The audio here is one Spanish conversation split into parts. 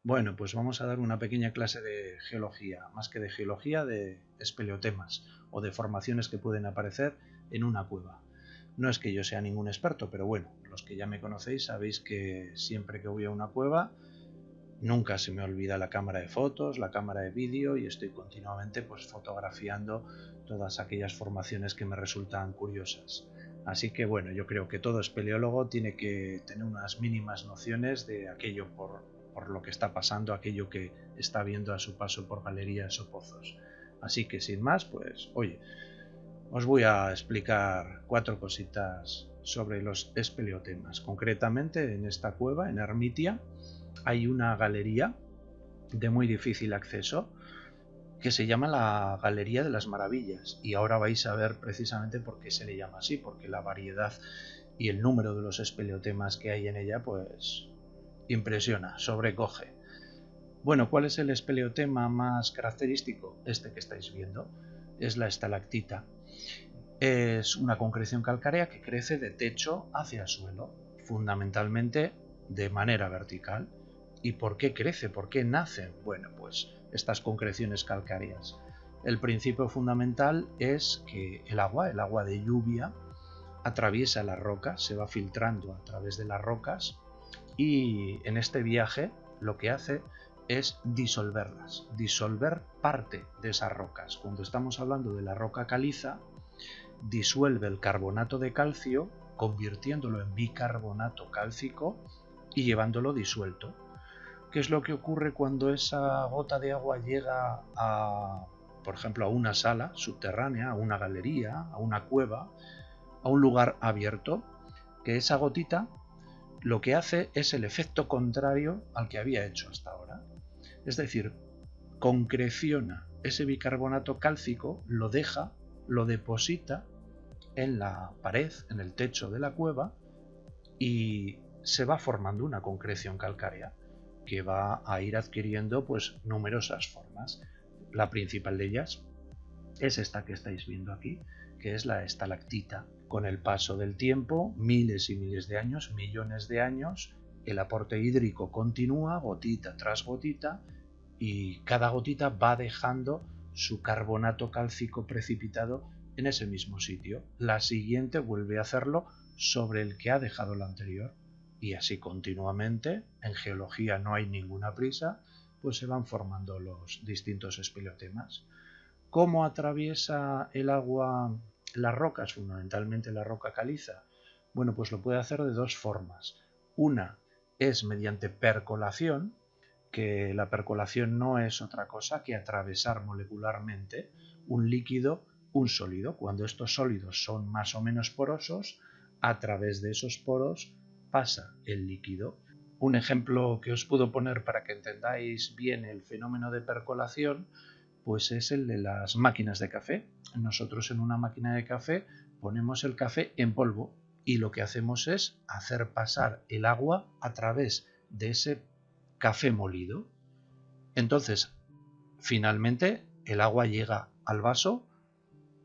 Bueno, pues vamos a dar una pequeña clase de geología, más que de geología, de espeleotemas o de formaciones que pueden aparecer en una cueva. No es que yo sea ningún experto, pero bueno, los que ya me conocéis sabéis que siempre que voy a una cueva nunca se me olvida la cámara de fotos, la cámara de vídeo y estoy continuamente pues fotografiando todas aquellas formaciones que me resultan curiosas. Así que bueno, yo creo que todo espeleólogo tiene que tener unas mínimas nociones de aquello por lo que está pasando, aquello que está viendo a su paso por galerías o pozos. Así que sin más, pues oye, os voy a explicar 4 cositas sobre los espeleotemas. Concretamente en esta cueva, en Ermitia, hay una galería de muy difícil acceso que se llama la Galería de las Maravillas, y ahora vais a ver precisamente por qué se le llama así, porque la variedad y el número de los espeleotemas que hay en ella pues impresiona, sobrecoge. Bueno, ¿cuál es el espeleotema más característico? Este que estáis viendo es la estalactita. Es una concreción calcárea que crece de techo hacia suelo, fundamentalmente de manera vertical. ¿Y por qué crece? ¿Por qué nacen? Bueno, pues estas concreciones calcáreas. El principio fundamental es que el agua de lluvia, atraviesa las rocas, se va filtrando a través de las rocas y en este viaje lo que hace es disolverlas, disolver parte de esas rocas. Cuando estamos hablando de la roca caliza, disuelve el carbonato de calcio, convirtiéndolo en bicarbonato cálcico y llevándolo disuelto. ¿Qué es lo que ocurre cuando esa gota de agua llega por ejemplo, a una sala subterránea, a una galería, a una cueva, a un lugar abierto? Que esa gotita lo que hace es el efecto contrario al que había hecho hasta ahora. Es decir, concreciona ese bicarbonato cálcico, lo deja, lo deposita en la pared, en el techo de la cueva, y se va formando una concreción calcárea que va a ir adquiriendo pues numerosas formas. La principal de ellas es esta que estáis viendo aquí, que es la estalactita. Con el paso del tiempo, miles y miles de años, millones de años, el aporte hídrico continúa, gotita tras gotita, y cada gotita va dejando su carbonato cálcico precipitado en ese mismo sitio. La siguiente vuelve a hacerlo sobre el que ha dejado la anterior. Y así continuamente. En geología no hay ninguna prisa, pues se van formando los distintos espeleotemas. ¿Cómo atraviesa el agua las rocas, fundamentalmente la roca caliza? Bueno, pues lo puede hacer de dos formas. Una es mediante percolación, que la percolación no es otra cosa que atravesar molecularmente un líquido, un sólido. Cuando estos sólidos son más o menos porosos, a través de esos poros pasa el líquido. Un ejemplo que os puedo poner para que entendáis bien el fenómeno de percolación, pues es el de las máquinas de café. Nosotros en una máquina de café ponemos el café en polvo y lo que hacemos es hacer pasar el agua a través de ese café molido. Entonces, finalmente, el agua llega al vaso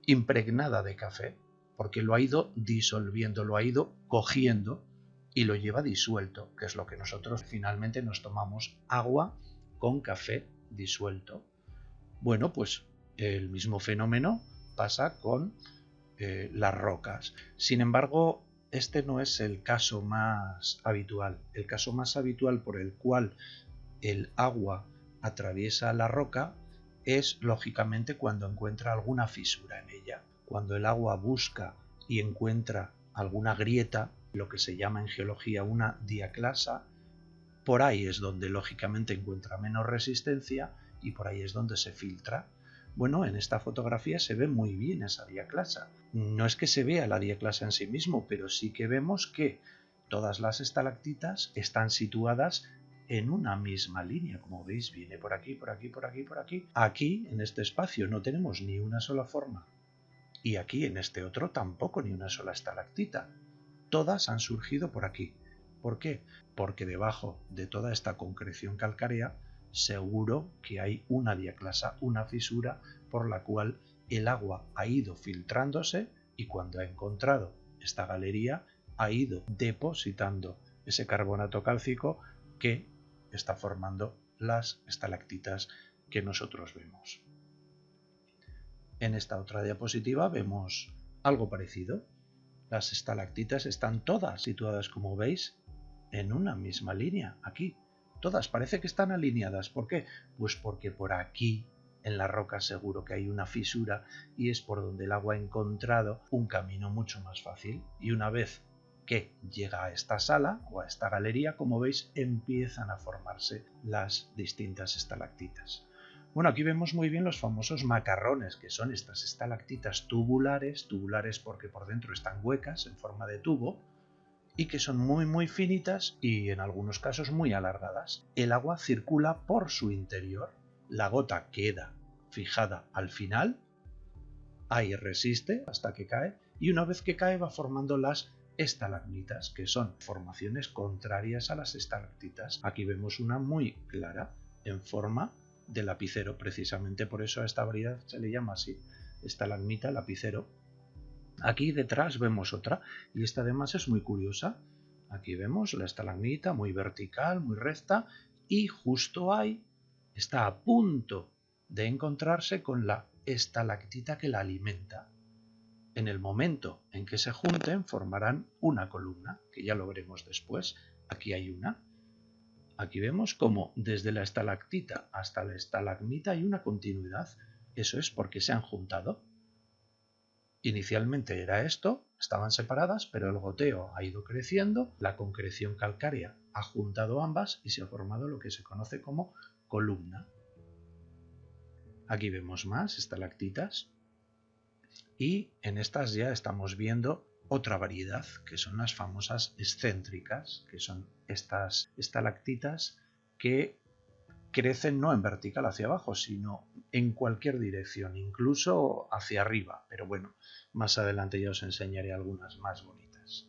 impregnada de café, porque lo ha ido disolviendo, lo ha ido cogiendo y lo lleva disuelto, que es lo que nosotros finalmente nos tomamos, agua con café disuelto. Bueno, pues el mismo fenómeno pasa con las rocas. Sin embargo, este no es el caso más habitual. El caso más habitual por el cual el agua atraviesa la roca es lógicamente cuando encuentra alguna fisura en ella. Cuando el agua busca y encuentra alguna grieta, lo que se llama en geología una diaclasa, por ahí es donde lógicamente encuentra menos resistencia y por ahí es donde se filtra. Bueno, en esta fotografía se ve muy bien esa diaclasa. No es que se vea la diaclasa en sí mismo, pero sí que vemos que todas las estalactitas están situadas en una misma línea. Como veis, viene por aquí, por aquí, por aquí, por aquí. Aquí, en este espacio, no tenemos ni una sola forma. Y aquí, en este otro, tampoco ni una sola estalactita. Todas han surgido por aquí. ¿Por qué? Porque debajo de toda esta concreción calcárea seguro que hay una diaclasa, una fisura por la cual el agua ha ido filtrándose y cuando ha encontrado esta galería ha ido depositando ese carbonato cálcico que está formando las estalactitas que nosotros vemos. En esta otra diapositiva vemos algo parecido. Las estalactitas están todas situadas, como veis, en una misma línea, aquí. Todas parece que están alineadas. ¿Por qué? Pues porque por aquí, en la roca, seguro que hay una fisura y es por donde el agua ha encontrado un camino mucho más fácil. Y una vez que llega a esta sala o a esta galería, como veis, empiezan a formarse las distintas estalactitas. Bueno, aquí vemos muy bien los famosos macarrones, que son estas estalactitas tubulares, tubulares porque por dentro están huecas en forma de tubo, y que son muy finitas y en algunos casos muy alargadas. El agua circula por su interior, la gota queda fijada al final, ahí resiste hasta que cae, y una vez que cae va formando las estalagmitas, que son formaciones contrarias a las estalactitas. Aquí vemos una muy clara, en forma de lapicero, precisamente por eso a esta variedad se le llama así, estalagmita lapicero. Aquí detrás vemos otra, y esta además es muy curiosa. Aquí vemos la estalagmita muy vertical, muy recta, y justo ahí está a punto de encontrarse con la estalactita que la alimenta. En el momento en que se junten formarán una columna, que ya lo veremos después. Aquí hay una. Aquí vemos como desde la estalactita hasta la estalagmita hay una continuidad. Eso es porque se han juntado. Inicialmente era esto, estaban separadas, pero el goteo ha ido creciendo, la concreción calcárea ha juntado ambas y se ha formado lo que se conoce como columna. Aquí vemos más estalactitas y en estas ya estamos viendo otra variedad, que son las famosas excéntricas, que son estas estalactitas que crecen no en vertical hacia abajo, sino en cualquier dirección, incluso hacia arriba. Pero bueno, más adelante ya os enseñaré algunas más bonitas.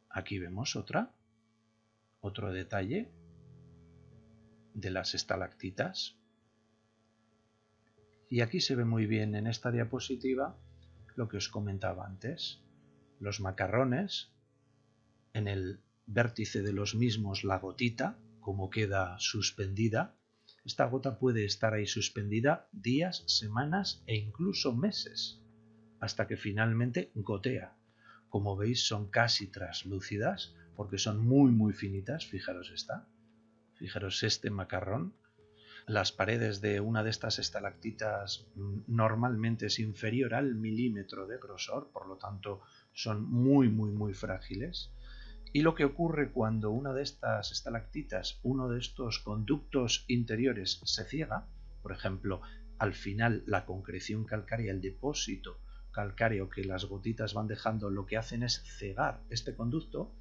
Aquí vemos otro detalle de las estalactitas. Y aquí se ve muy bien en esta diapositiva lo que os comentaba antes. Los macarrones, en el vértice de los mismos la gotita, como queda suspendida. Esta gota puede estar ahí suspendida días, semanas e incluso meses, hasta que finalmente gotea. Como veis son casi translúcidas porque son muy finitas. Fijaros esta, fijaros este macarrón. Las paredes de una de estas estalactitas normalmente es inferior al milímetro de grosor, por lo tanto son muy frágiles. Y lo que ocurre cuando una de estas estalactitas, uno de estos conductos interiores se ciega, por ejemplo, al final la concreción calcárea, el depósito calcáreo que las gotitas van dejando, lo que hacen es cegar este conducto,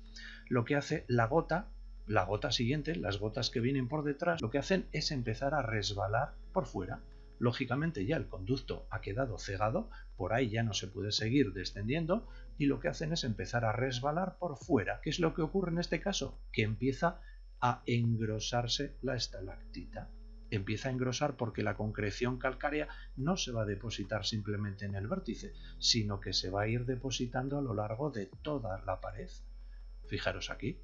lo que hace la gota siguiente, las gotas que vienen por detrás, lo que hacen es empezar a resbalar por fuera. Lógicamente ya el conducto ha quedado cegado, por ahí ya no se puede seguir descendiendo y lo que hacen es empezar a resbalar por fuera. ¿Qué es lo que ocurre en este caso? Que empieza a engrosarse la estalactita. Empieza a engrosar porque la concreción calcárea no se va a depositar simplemente en el vértice, sino que se va a ir depositando a lo largo de toda la pared. Fijaros aquí.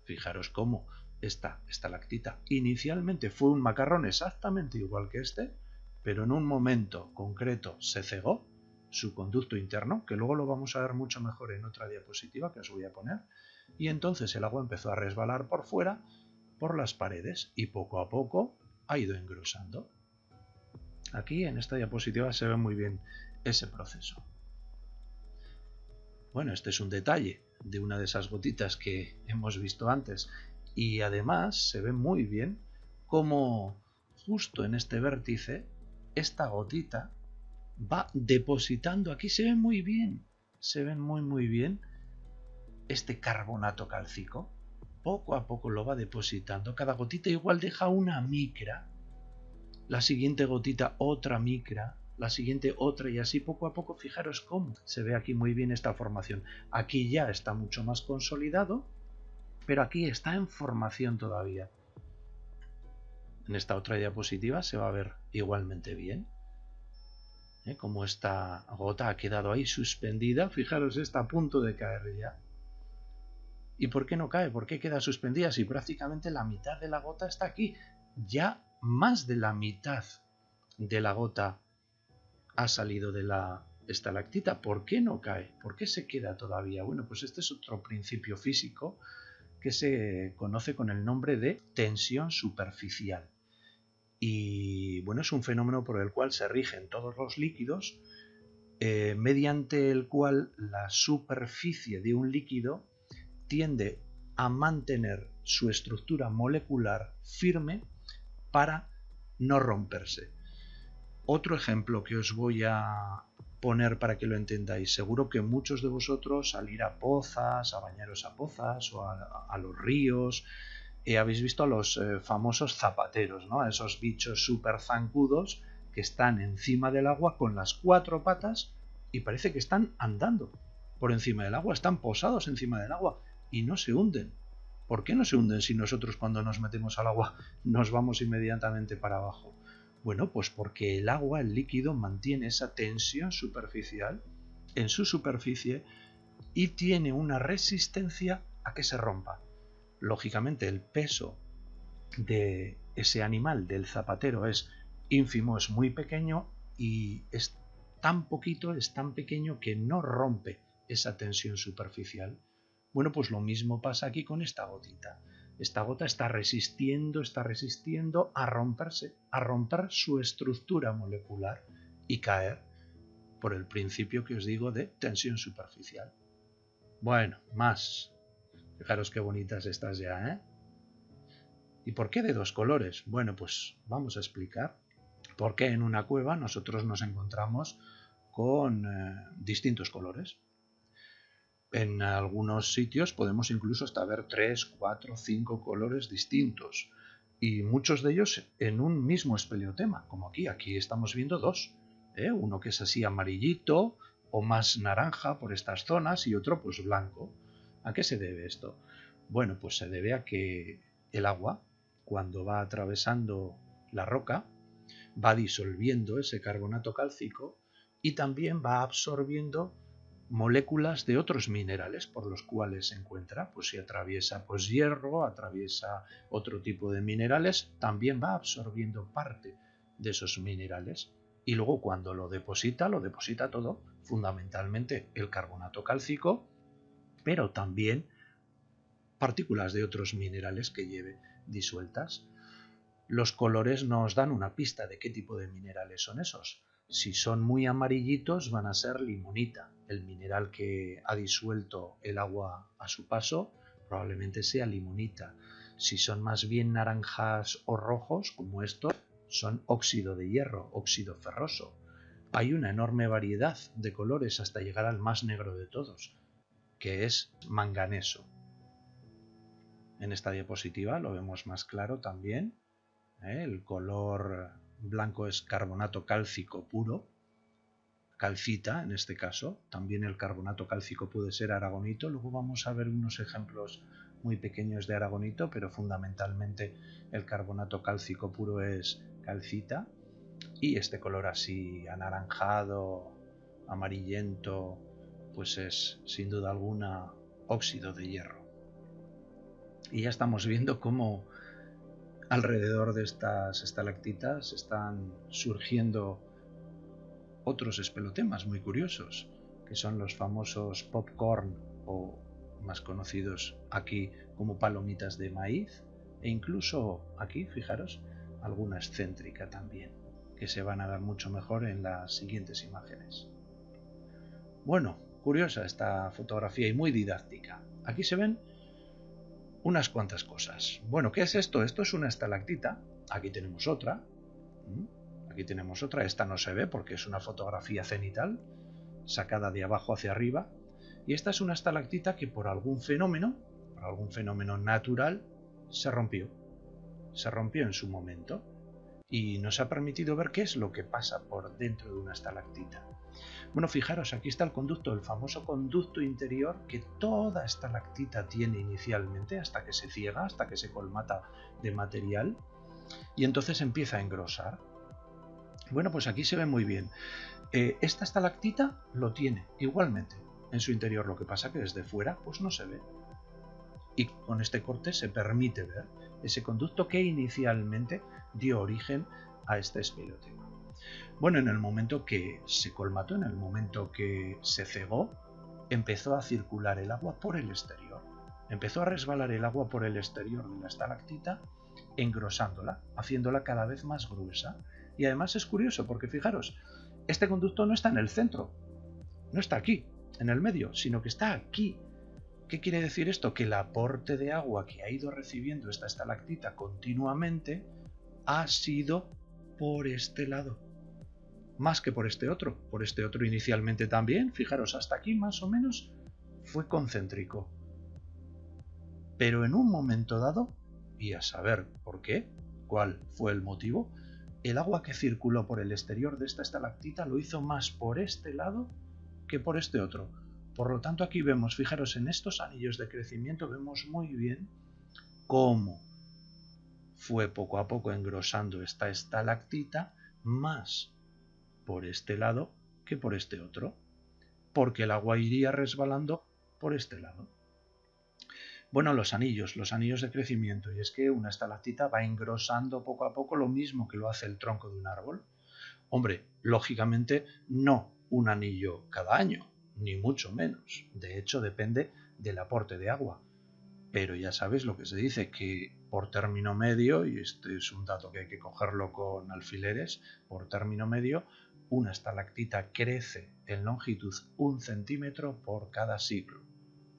Fijaros cómo esta estalactita inicialmente fue un macarrón exactamente igual que este, pero en un momento concreto se cegó su conducto interno, que luego lo vamos a ver mucho mejor en otra diapositiva que os voy a poner, y entonces el agua empezó a resbalar por fuera, por las paredes, y poco a poco ha ido engrosando. Aquí en esta diapositiva se ve muy bien ese proceso. Bueno, este es un detalle de una de esas gotitas que hemos visto antes, y además se ve muy bien cómo justo en este vértice esta gotita va depositando, aquí se ve muy bien, se ven muy bien este carbonato cálcico, poco a poco lo va depositando, cada gotita igual deja una micra, la siguiente gotita otra micra, la siguiente otra, y así poco a poco. Fijaros cómo se ve aquí muy bien esta formación. Aquí ya está mucho más consolidado, pero aquí está en formación todavía. En esta otra diapositiva se va a ver igualmente bien como esta gota ha quedado ahí suspendida. Fijaros, está a punto de caer ya. ¿Y por qué no cae? ¿Por qué queda suspendida si prácticamente la mitad de la gota está aquí? Ya más de la mitad de la gota ha salido de la estalactita. ¿Por qué no cae? ¿Por qué se queda todavía? Bueno, pues este es otro principio físico que se conoce con el nombre de tensión superficial. Y bueno, es un fenómeno por el cual se rigen todos los líquidos, mediante el cual la superficie de un líquido tiende a mantener su estructura molecular firme para no romperse. Otro ejemplo que os voy a poner para que lo entendáis. Seguro que muchos de vosotros al ir a pozas, a bañaros a pozas o a los ríos, habéis visto a los famosos zapateros, ¿no? A esos bichos súper zancudos que están encima del agua con las 4 patas y parece que están andando por encima del agua, están posados encima del agua y no se hunden. ¿Por qué no se hunden si nosotros cuando nos metemos al agua nos vamos inmediatamente para abajo? Bueno, pues porque el agua, el líquido, mantiene esa tensión superficial en su superficie y tiene una resistencia a que se rompa. Lógicamente el peso de ese animal, del zapatero, es ínfimo, es muy pequeño y es tan poquito, es tan pequeño que no rompe esa tensión superficial. Bueno, pues lo mismo pasa aquí con esta gotita. Esta gota está resistiendo a romperse, a romper su estructura molecular y caer por el principio que os digo de tensión superficial. Bueno, más. Fijaros qué bonitas estas ya, ¿eh? ¿Y por qué de 2 colores? Bueno, pues vamos a explicar por qué en una cueva nosotros nos encontramos con distintos colores. En algunos sitios podemos incluso hasta ver 3, 4, 5 colores distintos y muchos de ellos en un mismo espeleotema, como aquí. Aquí estamos viendo 2, uno que es así amarillito o más naranja por estas zonas y otro pues blanco. ¿A qué se debe esto? Bueno, pues se debe a que el agua, cuando va atravesando la roca, va disolviendo ese carbonato cálcico y también va absorbiendo moléculas de otros minerales por los cuales se encuentra. Pues si atraviesa pues hierro, atraviesa otro tipo de minerales, también va absorbiendo parte de esos minerales y luego cuando lo deposita todo, fundamentalmente el carbonato cálcico, pero también partículas de otros minerales que lleve disueltas. Los colores nos dan una pista de qué tipo de minerales son esos. Si son muy amarillitos van a ser limonita, el mineral que ha disuelto el agua a su paso probablemente sea limonita. Si son más bien naranjas o rojos como estos, son óxido de hierro, óxido ferroso. Hay una enorme variedad de colores hasta llegar al más negro de todos, que es manganeso. En esta diapositiva lo vemos más claro también. El color blanco es carbonato cálcico puro, calcita en este caso. También el carbonato cálcico puede ser aragonito. Luego vamos a ver unos ejemplos muy pequeños de aragonito, pero fundamentalmente el carbonato cálcico puro es calcita. Y este color así anaranjado, amarillento, pues es sin duda alguna óxido de hierro. Y ya estamos viendo cómo alrededor de estas estalactitas están surgiendo otros espelotemas muy curiosos, que son los famosos popcorn o más conocidos aquí como palomitas de maíz, e incluso aquí, fijaros, alguna excéntrica también, que se van a ver mucho mejor en las siguientes imágenes. Bueno, curiosa esta fotografía y muy didáctica. Aquí se ven unas cuantas cosas. Bueno, ¿qué es esto? Esto es una estalactita. Aquí tenemos otra. Aquí tenemos otra. Esta no se ve porque es una fotografía cenital, sacada de abajo hacia arriba. Y esta es una estalactita que por algún fenómeno natural, se rompió. Se rompió en su momento. Y nos ha permitido ver qué es lo que pasa por dentro de una estalactita. Bueno, fijaros, aquí está el conducto, el famoso conducto interior que toda estalactita tiene inicialmente hasta que se ciega, hasta que se colmata de material y entonces empieza a engrosar. Bueno, pues aquí se ve muy bien. Esta estalactita lo tiene igualmente en su interior, lo que pasa que desde fuera pues no se ve. y con este corte se permite ver ese conducto que inicialmente dio origen a este espeleotema. Bueno, en el momento que se colmató, en el momento que se cegó, empezó a circular el agua por el exterior. Empezó a resbalar el agua por el exterior de la estalactita, engrosándola, haciéndola cada vez más gruesa. Y además es curioso porque fijaros, este conducto no está en el centro, no está aquí, en el medio, sino que está aquí. ¿Qué quiere decir esto? Que el aporte de agua que ha ido recibiendo esta estalactita continuamente ha sido por este lado, más que por este otro. Por este otro inicialmente también, fijaros, hasta aquí más o menos fue concéntrico. Pero en un momento dado, y a saber por qué, cuál fue el motivo, el agua que circuló por el exterior de esta estalactita lo hizo más por este lado que por este otro. Por lo tanto, aquí vemos, fijaros, en estos anillos de crecimiento vemos muy bien cómo fue poco a poco engrosando esta estalactita más por este lado que por este otro, porque el agua iría resbalando por este lado. Bueno, los anillos de crecimiento, y es que una estalactita va engrosando poco a poco lo mismo que lo hace el tronco de un árbol. Hombre, lógicamente no un anillo cada año, ni mucho menos. De hecho, depende del aporte de agua. Pero ya sabéis lo que se dice, que por término medio, y este es un dato que hay que cogerlo con alfileres, por término medio, una estalactita crece en longitud 1 centímetro por cada siglo.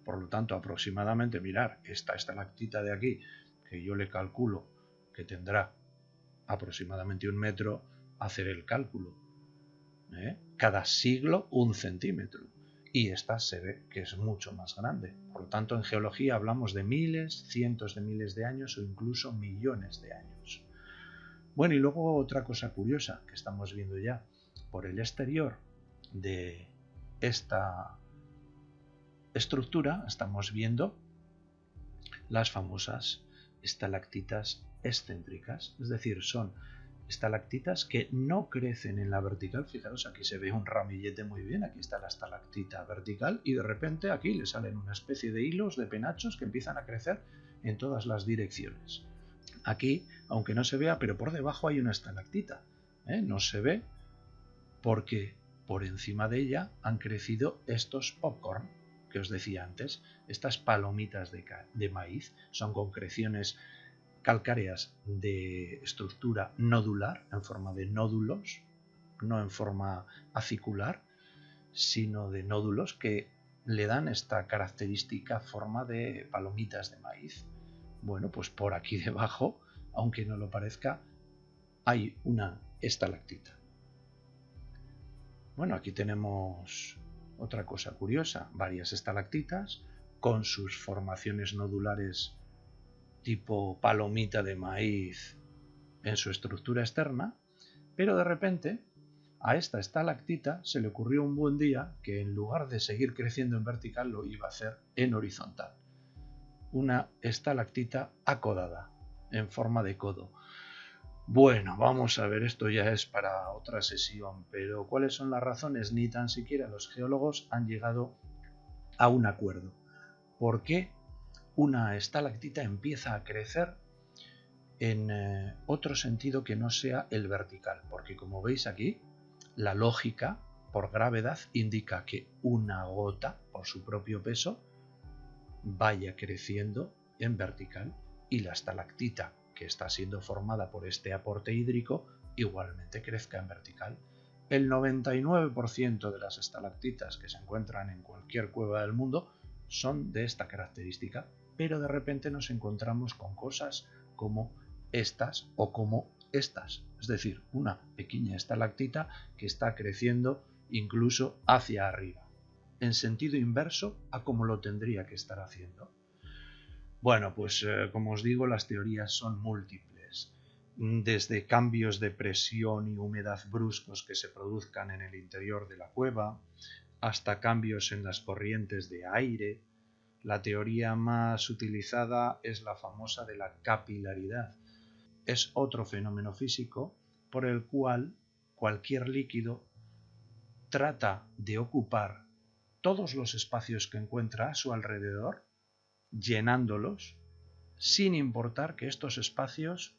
Por lo tanto, aproximadamente, mirar, esta estalactita de aquí, que yo le calculo que tendrá aproximadamente 1 metro, hacer el cálculo. Cada siglo 1 centímetro. Y esta se ve que es mucho más grande. Por lo tanto, en geología hablamos de miles, cientos de miles de años o incluso millones de años. Bueno, y luego otra cosa curiosa que estamos viendo ya. Por el exterior de esta estructura estamos viendo las famosas estalactitas excéntricas. Es decir, son estalactitas que no crecen en la vertical. Fijaros, aquí se ve un ramillete muy bien, aquí está la estalactita vertical y de repente aquí le salen una especie de hilos, de penachos que empiezan a crecer en todas las direcciones. Aquí, aunque no se vea, pero por debajo hay una estalactita, no se ve porque por encima de ella han crecido estos popcorn que os decía antes, estas palomitas de maíz, son concreciones calcáreas de estructura nodular, en forma de nódulos, no en forma acicular, sino de nódulos que le dan esta característica forma de palomitas de maíz. Bueno, pues por aquí debajo, aunque no lo parezca, hay una estalactita. Bueno, aquí tenemos otra cosa curiosa, varias estalactitas con sus formaciones nodulares tipo palomita de maíz en su estructura externa, pero de repente a esta estalactita se le ocurrió un buen día que en lugar de seguir creciendo en vertical lo iba a hacer en horizontal. Una estalactita acodada, en forma de codo. Bueno, vamos a ver, esto ya es para otra sesión, pero ¿cuáles son las razones? Ni tan siquiera los geólogos han llegado a un acuerdo. ¿Por qué una estalactita empieza a crecer en otro sentido que no sea el vertical? Porque como veis aquí, la lógica por gravedad indica que una gota, por su propio peso, vaya creciendo en vertical y la estalactita que está siendo formada por este aporte hídrico igualmente crezca en vertical. El 99% de las estalactitas que se encuentran en cualquier cueva del mundo son de esta característica, pero de repente nos encontramos con cosas como estas o como estas, es decir, una pequeña estalactita que está creciendo incluso hacia arriba, en sentido inverso a como lo tendría que estar haciendo. Bueno, pues como os digo, las teorías son múltiples, desde cambios de presión y humedad bruscos que se produzcan en el interior de la cueva, hasta cambios en las corrientes de aire. La teoría más utilizada es la famosa de la capilaridad. Es otro fenómeno físico por el cual cualquier líquido trata de ocupar todos los espacios que encuentra a su alrededor llenándolos sin importar que estos espacios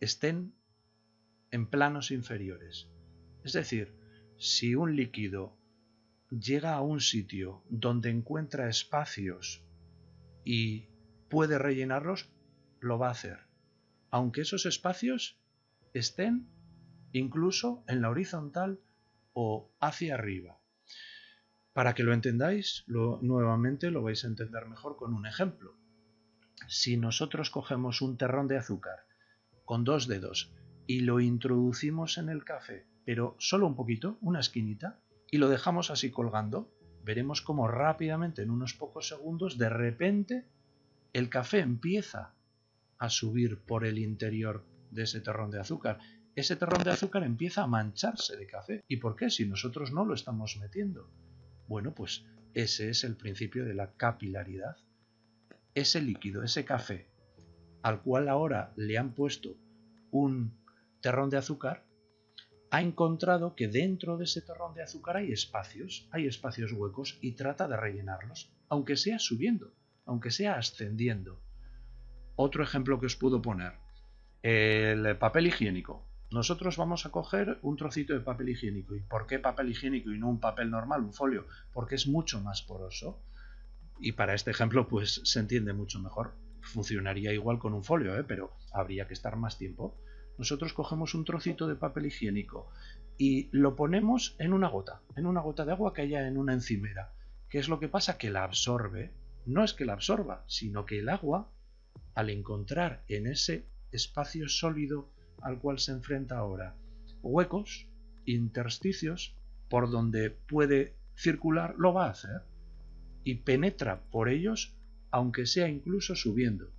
estén en planos inferiores. Es decir, si un líquido llega a un sitio donde encuentra espacios y puede rellenarlos, lo va a hacer, aunque esos espacios estén incluso en la horizontal o hacia arriba. Para que lo entendáis, nuevamente lo vais a entender mejor con un ejemplo. Si nosotros cogemos un terrón de azúcar con 2 dedos y lo introducimos en el café, pero solo un poquito, una esquinita, y lo dejamos así colgando, veremos cómo rápidamente, en unos pocos segundos, de repente el café empieza a subir por el interior de ese terrón de azúcar. Ese terrón de azúcar empieza a mancharse de café. ¿Y por qué? Si nosotros no lo estamos metiendo. Bueno, pues ese es el principio de la capilaridad. Ese líquido, ese café, al cual ahora le han puesto un terrón de azúcar, ha encontrado que dentro de ese terrón de azúcar hay espacios huecos y trata de rellenarlos, aunque sea subiendo, aunque sea ascendiendo. Otro ejemplo que os puedo poner, el papel higiénico. Nosotros vamos a coger un trocito de papel higiénico. ¿Y por qué papel higiénico y no un papel normal, un folio? Porque es mucho más poroso. Y para este ejemplo pues se entiende mucho mejor. Funcionaría igual con un folio, pero habría que estar más tiempo. Nosotros cogemos un trocito de papel higiénico y lo ponemos en una gota de agua que haya en una encimera. ¿Qué es lo que pasa? Que la absorbe. No es que la absorba, sino que el agua, al encontrar en ese espacio sólido al cual se enfrenta ahora huecos, intersticios, por donde puede circular, lo va a hacer y penetra por ellos, aunque sea incluso subiendo.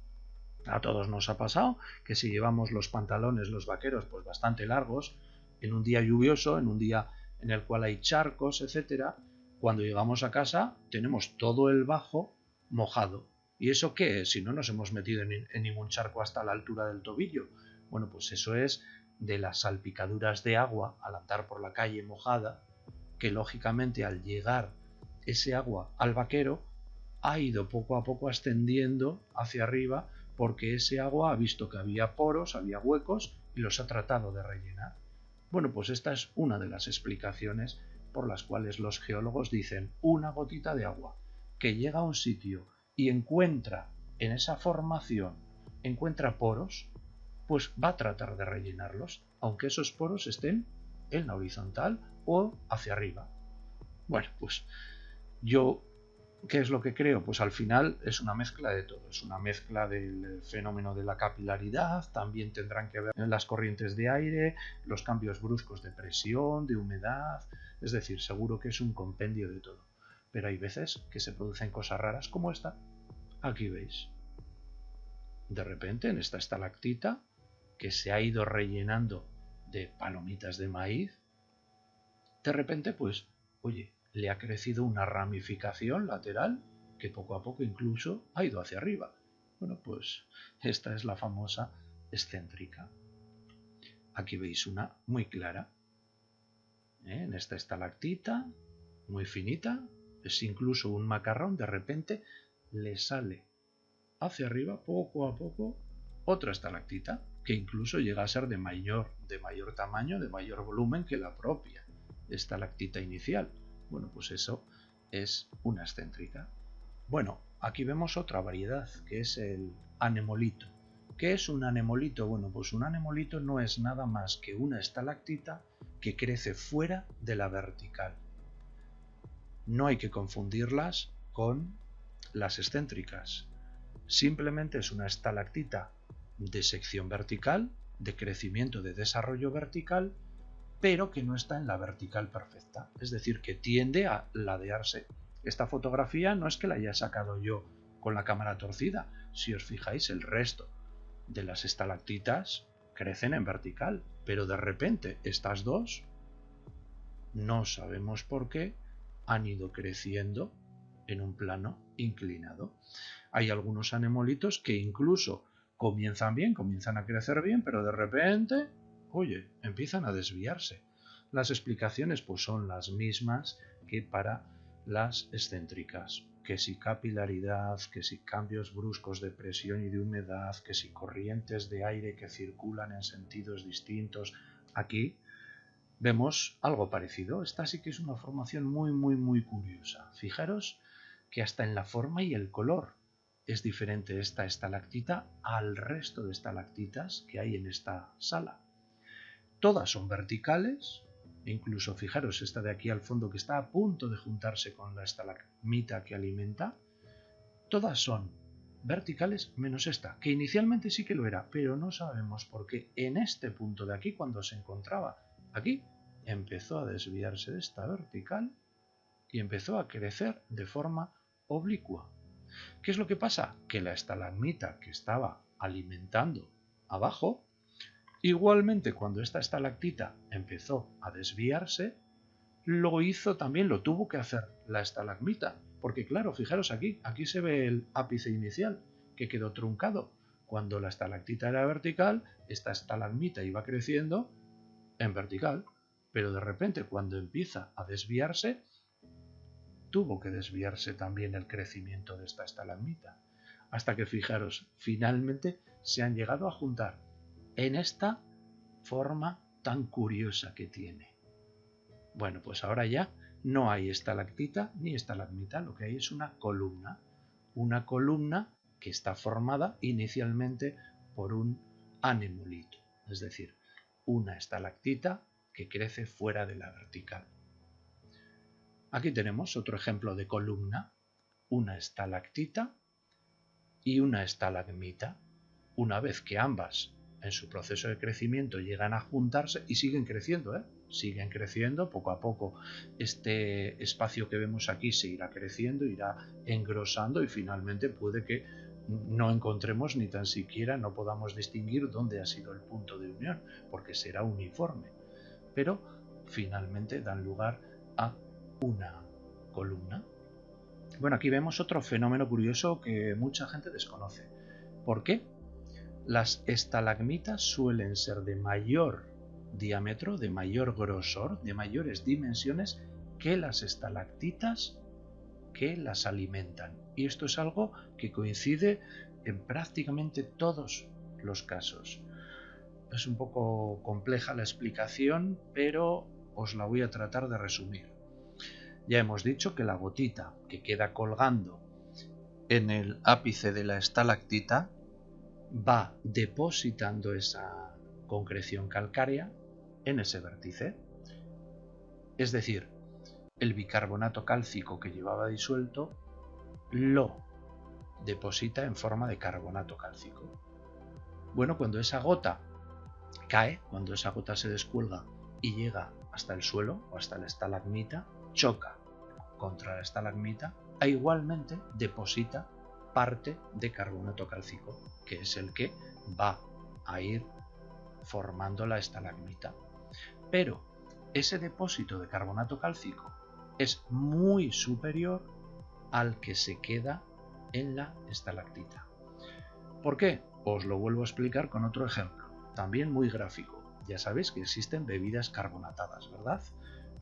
A todos nos ha pasado que si llevamos los pantalones, los vaqueros, pues bastante largos, en un día lluvioso, en un día en el cual hay charcos, etcétera, cuando llegamos a casa tenemos todo el bajo mojado. ¿Y eso qué es? Si no nos hemos metido en ningún charco hasta la altura del tobillo. Bueno, pues eso es de las salpicaduras de agua al andar por la calle mojada, que lógicamente al llegar ese agua al vaquero ha ido poco a poco ascendiendo hacia arriba, porque ese agua ha visto que había poros, había huecos y los ha tratado de rellenar. Bueno, pues esta es una de las explicaciones por las cuales los geólogos dicen una gotita de agua que llega a un sitio y encuentra en esa formación, encuentra poros, pues va a tratar de rellenarlos, aunque esos poros estén en la horizontal o hacia arriba. Bueno, pues yo, ¿qué es lo que creo? Pues al final es una mezcla de todo, es una mezcla del fenómeno de la capilaridad, también tendrán que ver las corrientes de aire, los cambios bruscos de presión, de humedad, es decir, seguro que es un compendio de todo. Pero hay veces que se producen cosas raras como esta. Aquí veis. De repente en esta estalactita, que se ha ido rellenando de palomitas de maíz, de repente pues, oye, le ha crecido una ramificación lateral que poco a poco incluso ha ido hacia arriba. Bueno, pues esta es la famosa excéntrica. Aquí veis una muy clara. En esta estalactita, muy finita, es incluso un macarrón, de repente le sale hacia arriba poco a poco otra estalactita que incluso llega a ser de mayor tamaño, de mayor volumen que la propia estalactita inicial. Bueno, pues eso es una excéntrica. Bueno, aquí vemos otra variedad, que es el anemolito. ¿Qué es un anemolito? Bueno, pues un anemolito no es nada más que una estalactita que crece fuera de la vertical. No hay que confundirlas con las excéntricas. Simplemente es una estalactita de sección vertical, de crecimiento, de desarrollo vertical, pero que no está en la vertical perfecta, es decir, que tiende a ladearse. Esta fotografía no es que la haya sacado yo con la cámara torcida. Si os fijáis, el resto de las estalactitas crecen en vertical, pero de repente estas dos, no sabemos por qué, han ido creciendo en un plano inclinado. Hay algunos anemolitos que incluso comienzan bien, comienzan a crecer bien, pero de repente, oye, empiezan a desviarse. Las explicaciones pues son las mismas que para las excéntricas. que si capilaridad, que si cambios bruscos de presión y de humedad, que si corrientes de aire que circulan en sentidos distintos. Aquí vemos algo parecido. Esta sí que es una formación muy curiosa. Fijaros que hasta en la forma y el color es diferente esta estalactita al resto de estalactitas que hay en esta sala. Todas son verticales, incluso fijaros esta de aquí al fondo que está a punto de juntarse con la estalagmita que alimenta. Todas son verticales menos esta, que inicialmente sí que lo era, pero no sabemos por qué en este punto de aquí, cuando se encontraba aquí, empezó a desviarse de esta vertical y empezó a crecer de forma oblicua. ¿Qué es lo que pasa? Que la estalagmita que estaba alimentando abajo, igualmente cuando esta estalactita empezó a desviarse, lo hizo también, lo tuvo que hacer la estalagmita. Porque claro, fijaros aquí se ve el ápice inicial que quedó truncado. Cuando la estalactita era vertical, esta estalagmita iba creciendo en vertical. Pero de repente cuando empieza a desviarse, tuvo que desviarse también el crecimiento de esta estalagmita. Hasta que fijaros, finalmente se han llegado a juntar en esta forma tan curiosa que tiene. Bueno, pues ahora ya no hay estalactita ni estalagmita, lo que hay es una columna que está formada inicialmente por un anemolito, es decir, una estalactita que crece fuera de la vertical. Aquí tenemos otro ejemplo de columna, una estalactita y una estalagmita. Una vez que ambas en su proceso de crecimiento llegan a juntarse y siguen creciendo, siguen creciendo poco a poco. Este espacio que vemos aquí se irá creciendo, irá engrosando y finalmente puede que no encontremos ni tan siquiera, no podamos distinguir dónde ha sido el punto de unión, porque será uniforme. Pero finalmente dan lugar a una columna. Bueno, aquí vemos otro fenómeno curioso que mucha gente desconoce. ¿Por qué? Las estalagmitas suelen ser de mayor diámetro, de mayor grosor, de mayores dimensiones que las estalactitas que las alimentan. Y esto es algo que coincide en prácticamente todos los casos. Es un poco compleja la explicación, pero os la voy a tratar de resumir. Ya hemos dicho que la gotita que queda colgando en el ápice de la estalactita va depositando esa concreción calcárea en ese vértice. Es decir, el bicarbonato cálcico que llevaba disuelto lo deposita en forma de carbonato cálcico. Bueno, cuando esa gota cae, cuando esa gota se descuelga y llega hasta el suelo o hasta la estalagmita, choca contra la estalagmita e igualmente deposita parte de carbonato cálcico, que es el que va a ir formando la estalagmita. Pero ese depósito de carbonato cálcico es muy superior al que se queda en la estalactita. ¿Por qué? Os lo vuelvo a explicar con otro ejemplo, también muy gráfico. Ya sabéis que existen bebidas carbonatadas, ¿verdad?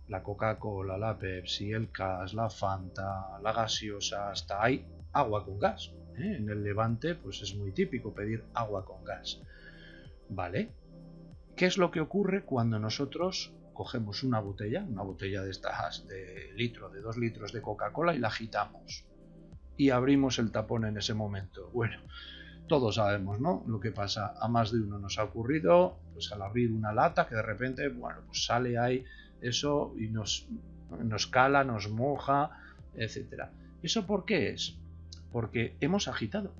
La Coca-Cola, la Pepsi, el Cas, la Fanta, la gaseosa, hasta hay agua con gas. En el Levante pues es muy típico pedir agua con gas. ¿Vale? ¿Qué es lo que ocurre cuando nosotros cogemos una botella de estas de litro, de 2 litros de Coca-Cola y la agitamos? Y abrimos el tapón en ese momento. Bueno, todos sabemos, ¿no? Lo que pasa. A más de uno nos ha ocurrido, pues al abrir una lata, que de repente, bueno, pues sale ahí eso y nos cala, nos moja, etc. ¿Eso por qué es? Porque hemos agitado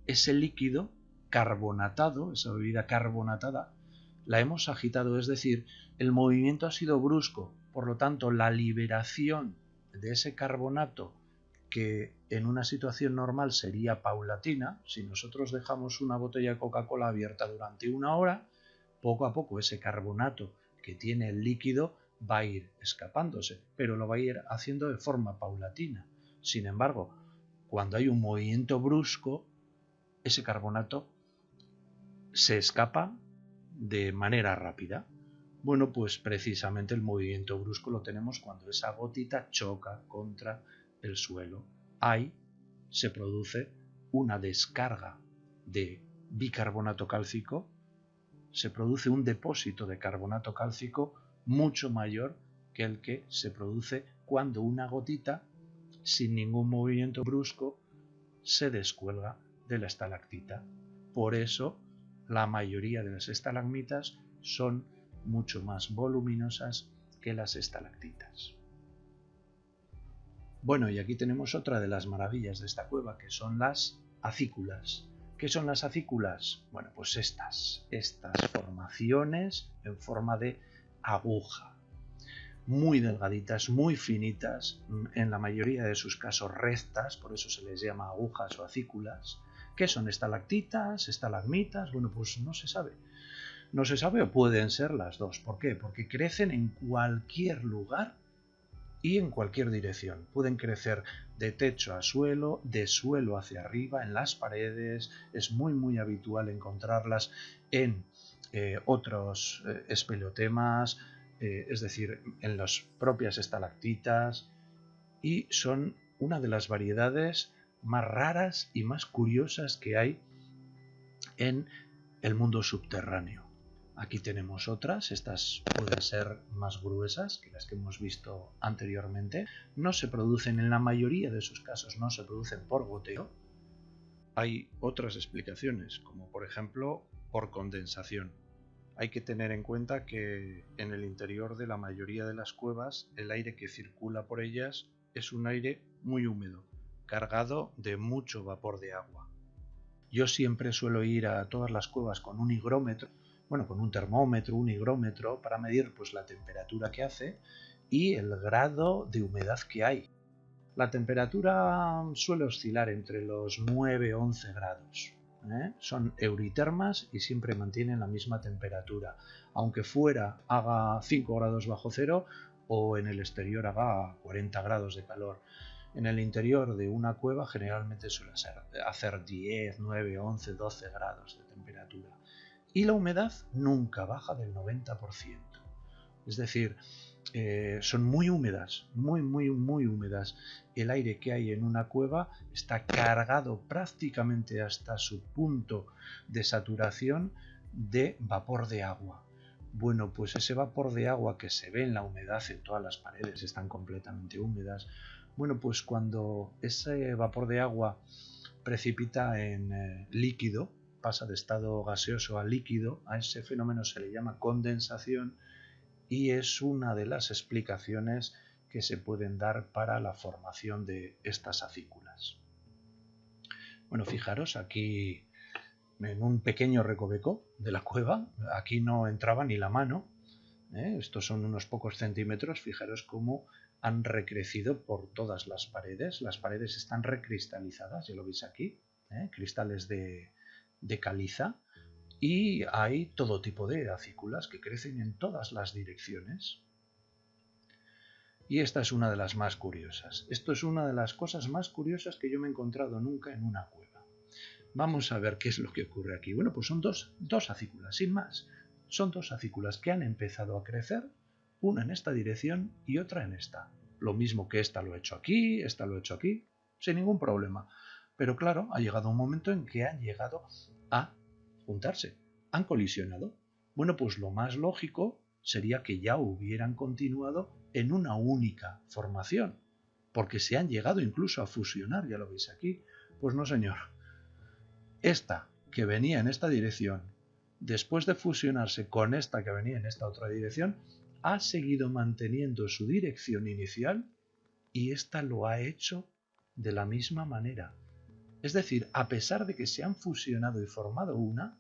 ese líquido carbonatado, esa bebida carbonatada, la hemos agitado, es decir, el movimiento ha sido brusco, por lo tanto la liberación de ese carbonato, que en una situación normal sería paulatina, si nosotros dejamos una botella de Coca-Cola abierta durante 1 hora, poco a poco ese carbonato que tiene el líquido va a ir escapándose, pero lo va a ir haciendo de forma paulatina. Sin embargo, cuando hay un movimiento brusco, ese carbonato se escapa de manera rápida. Bueno, pues precisamente el movimiento brusco lo tenemos cuando esa gotita choca contra el suelo. Ahí se produce una descarga de bicarbonato cálcico, se produce un depósito de carbonato cálcico mucho mayor que el que se produce cuando una gotita, sin ningún movimiento brusco, se descuelga de la estalactita. Por eso, la mayoría de las estalagmitas son mucho más voluminosas que las estalactitas. Bueno, y aquí tenemos otra de las maravillas de esta cueva, que son las acículas. ¿Qué son las acículas? Bueno, pues estas formaciones en forma de aguja, muy delgaditas, muy finitas, en la mayoría de sus casos rectas, por eso se les llama agujas o acículas. ¿Qué son estalactitas, estalagmitas? Bueno, pues no se sabe. No se sabe o pueden ser las dos. ¿Por qué? Porque crecen en cualquier lugar y en cualquier dirección. Pueden crecer de techo a suelo, de suelo hacia arriba, en las paredes. Es muy habitual encontrarlas en otros espeleotemas, es decir, en las propias estalactitas, y son una de las variedades más raras y más curiosas que hay en el mundo subterráneo. Aquí tenemos otras, estas pueden ser más gruesas que las que hemos visto anteriormente. No se producen, en la mayoría de sus casos, no se producen por goteo. Hay otras explicaciones, como por ejemplo por condensación. Hay que tener en cuenta que en el interior de la mayoría de las cuevas el aire que circula por ellas es un aire muy húmedo, cargado de mucho vapor de agua. Yo siempre suelo ir a todas las cuevas con un higrómetro, con un termómetro, un higrómetro, para medir pues la temperatura que hace y el grado de humedad que hay. La temperatura suele oscilar entre los 9 y 11 grados. Son euritermas y siempre mantienen la misma temperatura, aunque fuera haga 5 grados bajo cero o en el exterior haga 40 grados de calor. En el interior de una cueva generalmente suele hacer 10, 9, 11, 12 grados de temperatura. Y la humedad nunca baja del 90%. Es decir, son muy húmedas, muy húmedas. El aire que hay en una cueva está cargado prácticamente hasta su punto de saturación de vapor de agua. Bueno, pues ese vapor de agua que se ve en la humedad, en todas las paredes están completamente húmedas. Bueno, pues cuando ese vapor de agua precipita en líquido, pasa de estado gaseoso a líquido, a ese fenómeno se le llama condensación, y es una de las explicaciones que se pueden dar para la formación de estas acículas. Bueno, fijaros aquí en un pequeño recoveco de la cueva, aquí no entraba ni la mano, estos son unos pocos centímetros, fijaros cómo han recrecido por todas las paredes están recristalizadas, ya lo veis aquí, cristales de caliza. Y hay todo tipo de acículas que crecen en todas las direcciones. Y esta es una de las más curiosas. Esto es una de las cosas más curiosas que yo me he encontrado nunca en una cueva. Vamos a ver qué es lo que ocurre aquí. Bueno, pues son dos acículas, sin más. Son dos acículas que han empezado a crecer, una en esta dirección y otra en esta. Lo mismo que esta lo he hecho aquí, esta lo he hecho aquí, sin ningún problema. Pero claro, ha llegado un momento en que han llegado a juntarse, han colisionado. Bueno, pues lo más lógico sería que ya hubieran continuado en una única formación, porque se han llegado incluso a fusionar, ya lo veis aquí. Pues no, señor. Esta que venía en esta dirección, después de fusionarse con esta que venía en esta otra dirección, ha seguido manteniendo su dirección inicial y esta lo ha hecho de la misma manera. Es decir, a pesar de que se han fusionado y formado una,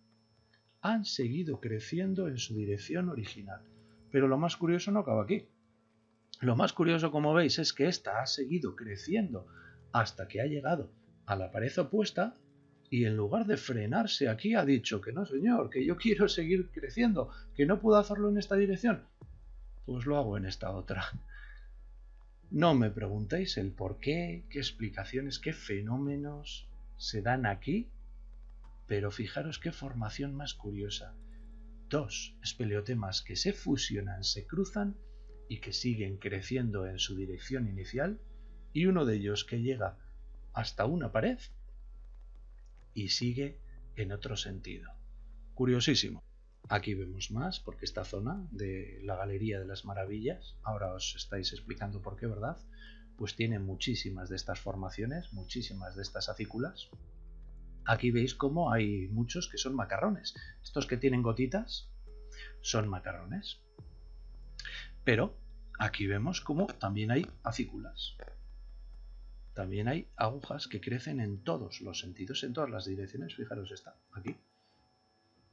han seguido creciendo en su dirección original. Pero lo más curioso no acaba aquí. Lo más curioso, como veis, es que esta ha seguido creciendo hasta que ha llegado a la pared opuesta y en lugar de frenarse aquí ha dicho que no, señor, que yo quiero seguir creciendo, que no puedo hacerlo en esta dirección. Pues lo hago en esta otra. No me preguntéis el por qué, qué explicaciones, qué fenómenos se dan aquí, pero fijaros qué formación más curiosa. dos espeleotemas que se fusionan, se cruzan y que siguen creciendo en su dirección inicial, y uno de ellos que llega hasta una pared y sigue en otro sentido. Curiosísimo. Aquí vemos más, porque esta zona de la Galería de las Maravillas, ahora os estáis explicando por qué, ¿verdad? Pues tiene muchísimas de estas formaciones, muchísimas de estas acículas. Aquí veis cómo hay muchos que son macarrones. Estos que tienen gotitas son macarrones. Pero aquí vemos cómo también hay acículas. También hay agujas que crecen en todos los sentidos, en todas las direcciones. Fijaros, esta aquí,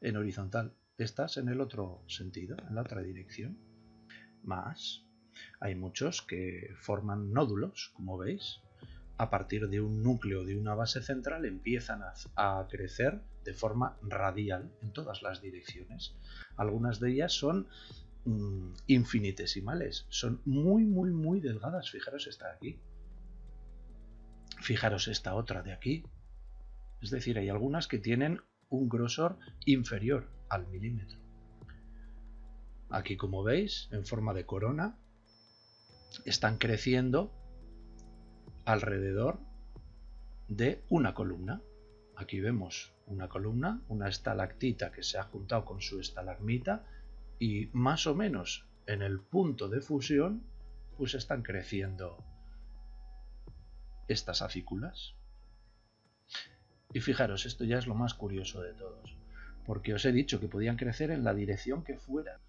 en horizontal. Estas en el otro sentido, en la otra dirección. Más, hay muchos que forman nódulos, como veis. A partir de un núcleo, de una base central, empiezan a crecer de forma radial en todas las direcciones. Algunas de ellas son infinitesimales, son muy delgadas. Fijaros esta de aquí. Fijaros esta otra de aquí. Es decir, hay algunas que tienen un grosor inferior al milímetro. Aquí, como veis, en forma de corona, están creciendo alrededor de una columna. Aquí vemos una columna, una estalactita que se ha juntado con su estalagmita, y más o menos en el punto de fusión pues están creciendo estas acículas. Y fijaros, esto ya es lo más curioso de todos, porque os he dicho que podían crecer en la dirección que fuera.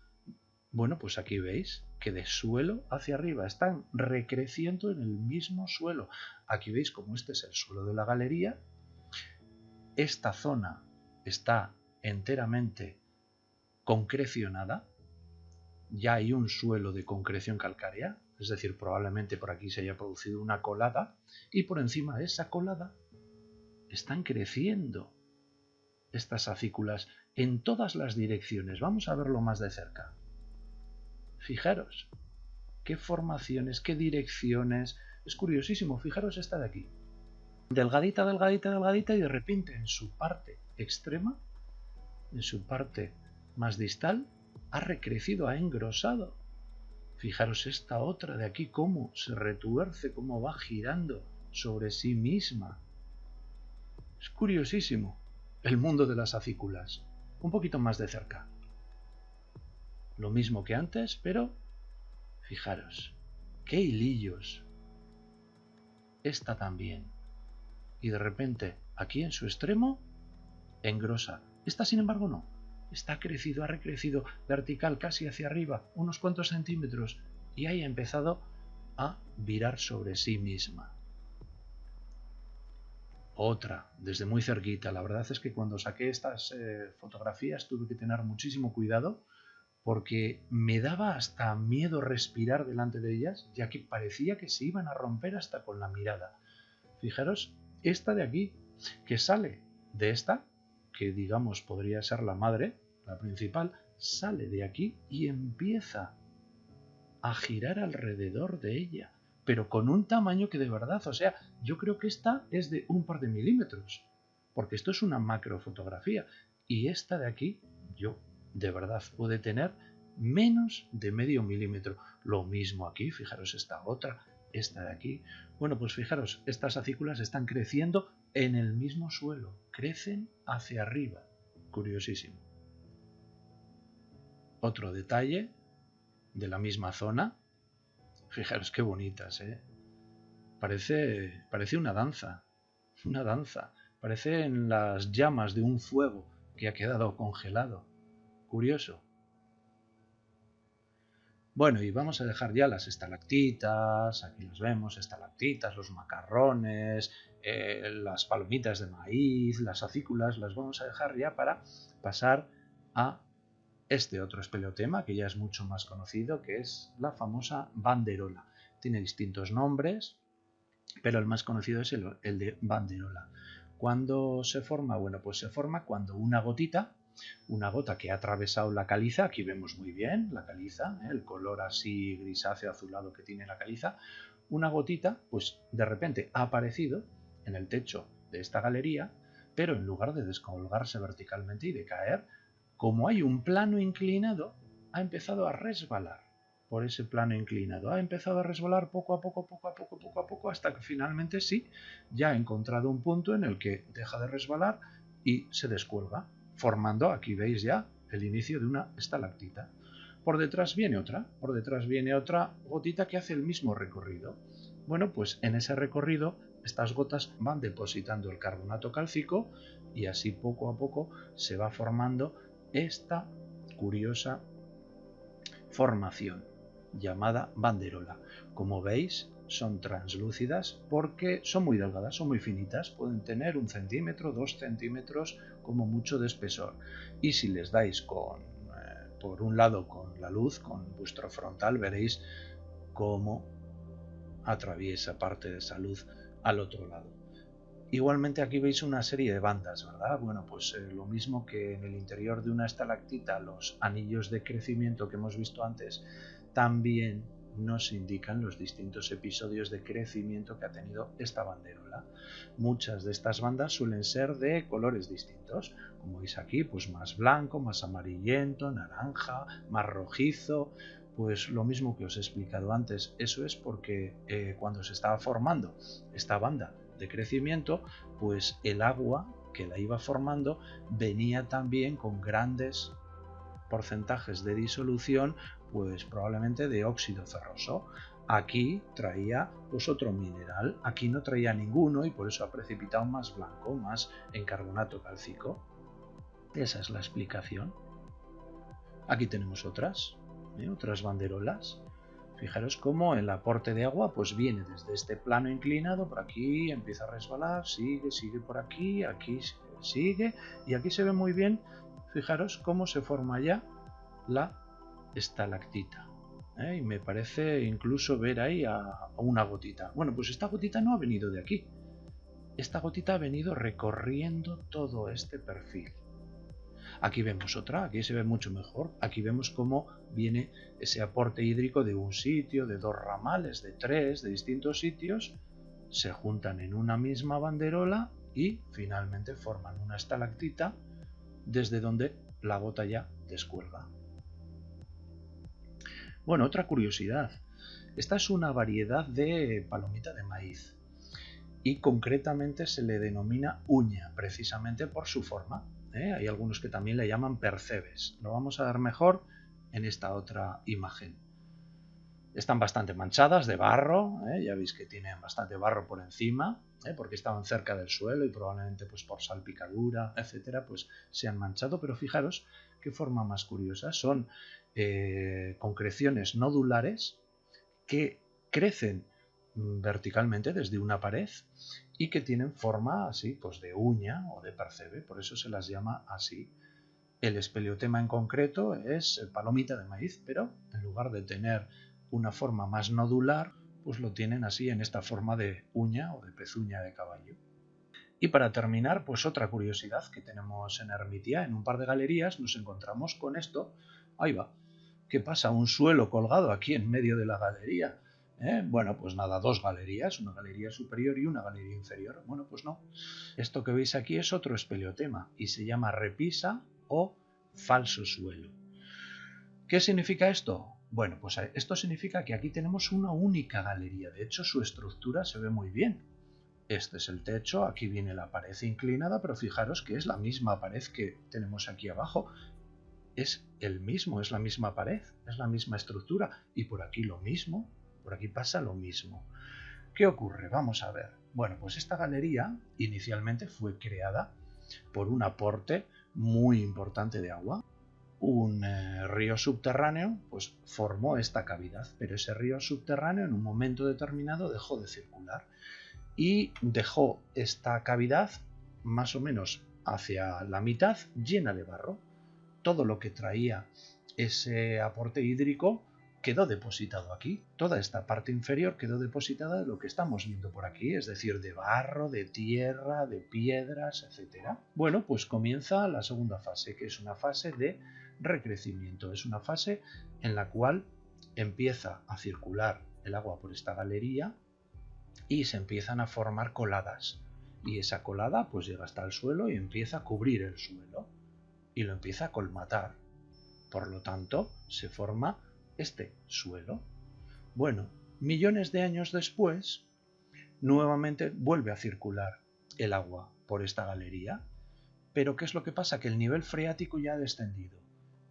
Bueno, pues aquí veis que de suelo hacia arriba están recreciendo en el mismo suelo. Aquí veis como este es el suelo de la galería. Esta zona está enteramente concrecionada. Ya hay un suelo de concreción calcárea, es decir, probablemente por aquí se haya producido una colada, y por encima de esa colada están creciendo estas acículas en todas las direcciones. Vamos a verlo más de cerca. Fijaros, qué formaciones, qué direcciones. Es curiosísimo, fijaros esta de aquí. Delgadita, delgadita, delgadita, y de repente en su parte extrema, en su parte más distal, ha recrecido, ha engrosado. Fijaros esta otra de aquí, cómo se retuerce, cómo va girando sobre sí misma. Es curiosísimo el mundo de las acículas. Un poquito más de cerca. Lo mismo que antes, pero fijaros, qué hilillos. Esta también. Y de repente, aquí en su extremo, engrosa. Esta, sin embargo, no. Está crecido, ha recrecido vertical casi hacia arriba, unos cuantos centímetros, y ahí ha empezado a virar sobre sí misma. Otra, desde muy cerquita. La verdad es que cuando saqué estas fotografías tuve que tener muchísimo cuidado, porque me daba hasta miedo respirar delante de ellas, ya que parecía que se iban a romper hasta con la mirada. Fijaros, esta de aquí, que sale de esta, que digamos podría ser la madre, la principal, sale de aquí y empieza a girar alrededor de ella, pero con un tamaño que de verdad, o sea, yo creo que esta es de un par de milímetros, porque esto es una macrofotografía, y esta de aquí, yo de verdad puede tener menos de medio milímetro. Lo mismo aquí, fijaros esta otra, esta de aquí. Bueno, pues fijaros, estas acículas están creciendo en el mismo suelo, crecen hacia arriba. Curiosísimo. Otro detalle de la misma zona. Fijaros qué bonitas, ¿eh? Parece una danza. Una danza. Parecen las llamas de un fuego que ha quedado congelado. Curioso. Bueno, y vamos a dejar ya las estalactitas, aquí las vemos, estalactitas, los macarrones, las palomitas de maíz, las acículas, las vamos a dejar ya para pasar a este otro espeleotema que ya es mucho más conocido, que es la famosa banderola. Tiene distintos nombres, pero el más conocido es el de banderola. ¿Cuándo se forma? Bueno, pues se forma cuando una gota que ha atravesado la caliza, aquí vemos muy bien la caliza, el color así grisáceo azulado que tiene la caliza, una gotita pues de repente ha aparecido en el techo de esta galería, pero en lugar de descolgarse verticalmente y de caer, como hay un plano inclinado, ha empezado a resbalar por ese plano inclinado. Ha empezado a resbalar poco a poco, hasta que finalmente sí, ya ha encontrado un punto en el que deja de resbalar y se descuelga, formando, aquí veis ya, el inicio de una estalactita. Por detrás viene otra gotita que hace el mismo recorrido. Bueno, pues en ese recorrido estas gotas van depositando el carbonato cálcico y así poco a poco se va formando esta curiosa formación llamada banderola. Como veis, son translúcidas porque son muy delgadas, son muy finitas, pueden tener 1 centímetro, 2 centímetros como mucho de espesor. Y si les dais por un lado con la luz, con vuestro frontal, veréis cómo atraviesa parte de esa luz al otro lado. Igualmente aquí veis una serie de bandas, ¿verdad? Bueno, pues lo mismo que en el interior de una estalactita, los anillos de crecimiento que hemos visto antes también nos indican los distintos episodios de crecimiento que ha tenido esta banderola. Muchas de estas bandas suelen ser de colores distintos, como veis aquí, pues más blanco, más amarillento, naranja, más rojizo. Pues lo mismo que os he explicado antes, eso es porque cuando se estaba formando esta banda de crecimiento, pues el agua que la iba formando venía también con grandes porcentajes de disolución, pues probablemente de óxido ferroso. Aquí traía pues otro mineral, aquí no traía ninguno y por eso ha precipitado más blanco, más en carbonato cálcico. Esa es la explicación. Aquí tenemos otras banderolas. Fijaros cómo el aporte de agua pues viene desde este plano inclinado, por aquí empieza a resbalar, sigue por aquí sigue, y aquí se ve muy bien, fijaros cómo se forma ya la estalactita. Y me parece incluso ver ahí a una gotita. Bueno, pues esta gotita no ha venido de aquí. Esta gotita ha venido recorriendo todo este perfil. Aquí vemos otra, aquí se ve mucho mejor. Aquí vemos cómo viene ese aporte hídrico de un sitio, de 2 ramales, de 3, de distintos sitios, se juntan en una misma banderola y finalmente forman una estalactita desde donde la gota ya descuelga. Bueno, otra curiosidad. Esta es una variedad de palomita de maíz y concretamente se le denomina uña, precisamente por su forma. Hay algunos que también le llaman percebes. Lo vamos a ver mejor en esta otra imagen. Están bastante manchadas de barro, ya veis que tienen bastante barro por encima, porque estaban cerca del suelo y probablemente pues por salpicadura, etcétera, pues se han manchado, pero fijaros qué forma más curiosa. Son concreciones nodulares que crecen verticalmente desde una pared y que tienen forma así pues de uña o de percebe, por eso se las llama así. El espeleotema en concreto es palomita de maíz, pero en lugar de tener una forma más nodular, pues lo tienen así en esta forma de uña o de pezuña de caballo. Y para terminar, pues otra curiosidad que tenemos en Hermitia, en un par de galerías nos encontramos con esto. Ahí va. ¿Qué pasa? Un suelo colgado aquí en medio de la galería. Bueno, pues nada, 2 galerías, una galería superior y una galería inferior. Bueno, pues no. Esto que veis aquí es otro espeleotema y se llama repisa o falso suelo. ¿Qué significa esto? Bueno, pues esto significa que aquí tenemos una única galería. De hecho, su estructura se ve muy bien. Este es el techo, aquí viene la pared inclinada, pero fijaros que es la misma pared que tenemos aquí abajo. Es la misma pared, es la misma estructura. Y por aquí lo mismo, por aquí pasa lo mismo. ¿Qué ocurre? Vamos a ver. Bueno, pues esta galería inicialmente fue creada por un aporte muy importante de agua. Un río subterráneo pues formó esta cavidad, pero ese río subterráneo en un momento determinado dejó de circular y dejó esta cavidad más o menos hacia la mitad llena de barro. Todo lo que traía ese aporte hídrico quedó depositado aquí. Toda esta parte inferior quedó depositada de lo que estamos viendo por aquí, es decir, de barro, de tierra, de piedras, etc. Bueno, pues comienza la segunda fase, que es una fase de recrecimiento. Es una fase en la cual empieza a circular el agua por esta galería y se empiezan a formar coladas. Y esa colada pues llega hasta el suelo y empieza a cubrir el suelo. y lo empieza a colmatar. Por lo tanto, se forma este suelo. Bueno, millones de años después, nuevamente vuelve a circular el agua por esta galería. Pero ¿qué es lo que pasa? Que el nivel freático ya ha descendido.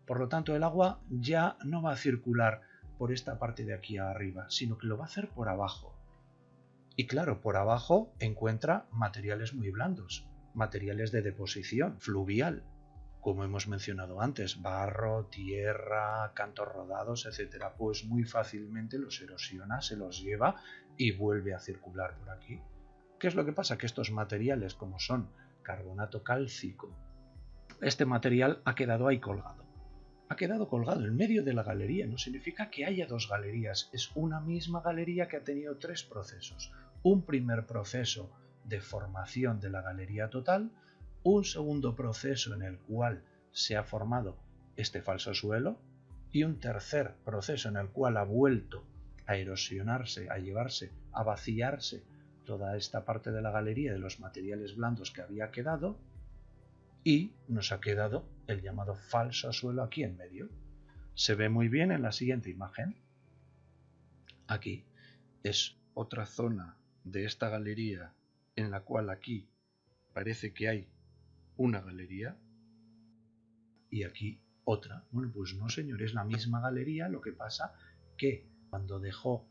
Por lo tanto, el agua ya no va a circular por esta parte de aquí arriba, sino que lo va a hacer por abajo. Y claro, por abajo encuentra materiales muy blandos, materiales de deposición fluvial, como hemos mencionado antes, barro, tierra, cantos rodados, etc. Pues muy fácilmente los erosiona, se los lleva y vuelve a circular por aquí. ¿Qué es lo que pasa? Que estos materiales, como son carbonato cálcico, este material ha quedado ahí colgado. Ha quedado colgado en medio de la galería. No significa que haya dos galerías, es una misma galería que ha tenido tres procesos. Un primer proceso de formación de la galería total, un segundo proceso en el cual se ha formado este falso suelo y un tercer proceso en el cual ha vuelto a erosionarse, a llevarse, a vaciarse toda esta parte de la galería de los materiales blandos que había quedado, y nos ha quedado el llamado falso suelo aquí en medio. Se ve muy bien en la siguiente imagen. Aquí es otra zona de esta galería en la cual aquí parece que hay una galería y aquí otra. Bueno, pues no, señor, es la misma galería. Lo que pasa que cuando dejó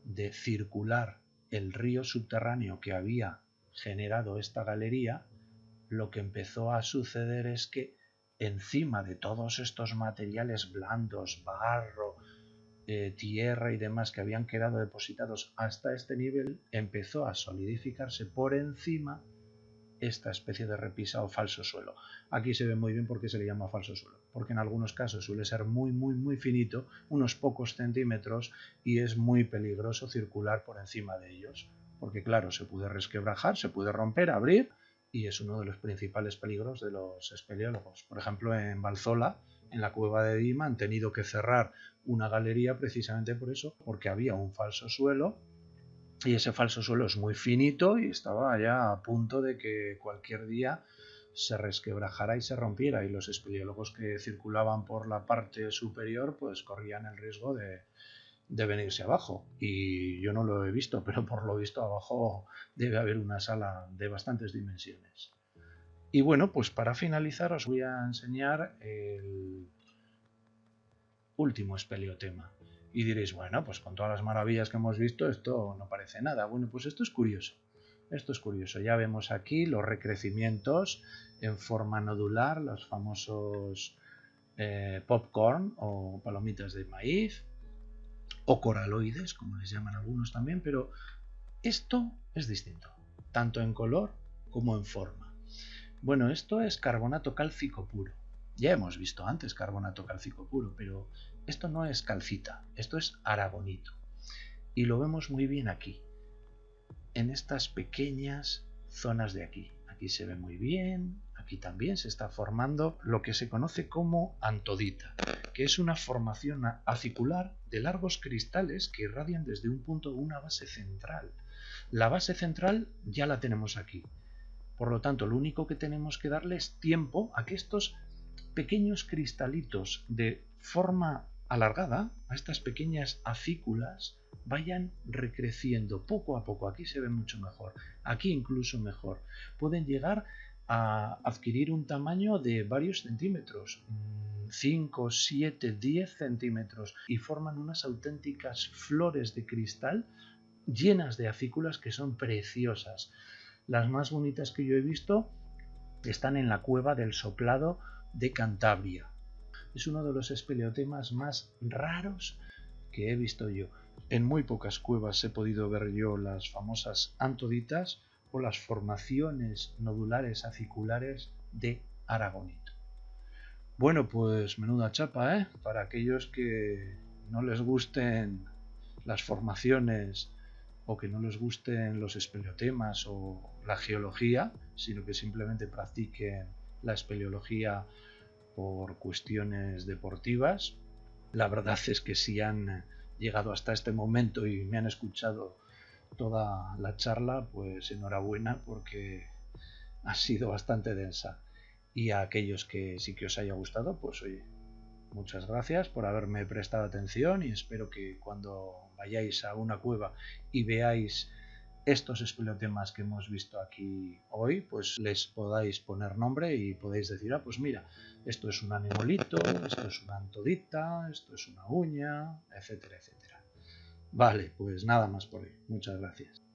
de circular el río subterráneo que había generado esta galería, lo que empezó a suceder es que encima de todos estos materiales blandos, barro, tierra y demás que habían quedado depositados hasta este nivel, empezó a solidificarse por encima esta especie de repisa o falso suelo. Aquí se ve muy bien por qué se le llama falso suelo, porque en algunos casos suele ser muy finito, unos pocos centímetros, y es muy peligroso circular por encima de ellos, porque claro, se puede resquebrajar, se puede romper, abrir, y es uno de los principales peligros de los espeleólogos. Por ejemplo, en Valzola, en la cueva de Dima, han tenido que cerrar una galería precisamente por eso, porque había un falso suelo. Y ese falso suelo es muy finito y estaba ya a punto de que cualquier día se resquebrajara y se rompiera. Y los espeleólogos que circulaban por la parte superior pues corrían el riesgo de venirse abajo. Y yo no lo he visto, pero por lo visto abajo debe haber una sala de bastantes dimensiones. Y bueno, pues para finalizar os voy a enseñar el último espeleotema. Y diréis, bueno, pues con todas las maravillas que hemos visto, esto no parece nada. Bueno, pues esto es curioso. Esto es curioso. Ya vemos aquí los recrecimientos en forma nodular, los famosos popcorn o palomitas de maíz, o coraloides, como les llaman algunos también, pero esto es distinto, tanto en color como en forma. Bueno, esto es carbonato cálcico puro. Ya hemos visto antes carbonato cálcico puro, pero esto no es calcita, esto es aragonito. Y lo vemos muy bien aquí, en estas pequeñas zonas de aquí. Aquí se ve muy bien, aquí también se está formando lo que se conoce como antodita, que es una formación acicular de largos cristales que irradian desde un punto o una base central. La base central ya la tenemos aquí. Por lo tanto, lo único que tenemos que darle es tiempo a que estos pequeños cristalitos de forma alargada, a estas pequeñas acículas, vayan recreciendo poco a poco. Aquí se ve mucho mejor, aquí incluso mejor. Pueden llegar a adquirir un tamaño de varios centímetros, 5, 7, 10 centímetros, y forman unas auténticas flores de cristal llenas de acículas que son preciosas. Las más bonitas que yo he visto están en la cueva del Soplado de Cantabria. Es uno de los espeleotemas más raros que he visto yo. En muy pocas cuevas he podido ver yo las famosas antoditas o las formaciones nodulares aciculares de aragonito. Bueno, pues menuda chapa, ¿eh? Para aquellos que no les gusten las formaciones o que no les gusten los espeleotemas o la geología, sino que simplemente practiquen la espeleología por cuestiones deportivas. La verdad es que si han llegado hasta este momento y me han escuchado toda la charla, pues enhorabuena, porque ha sido bastante densa. Y a aquellos que sí que os haya gustado, pues oye, muchas gracias por haberme prestado atención y espero que cuando vayáis a una cueva y veáis estos espeleotemas que hemos visto aquí hoy, pues les podáis poner nombre y podéis decir, ah, pues mira, esto es un anemolito, esto es una antodita, esto es una uña, etcétera, etcétera. Vale, pues nada más por hoy. Muchas gracias.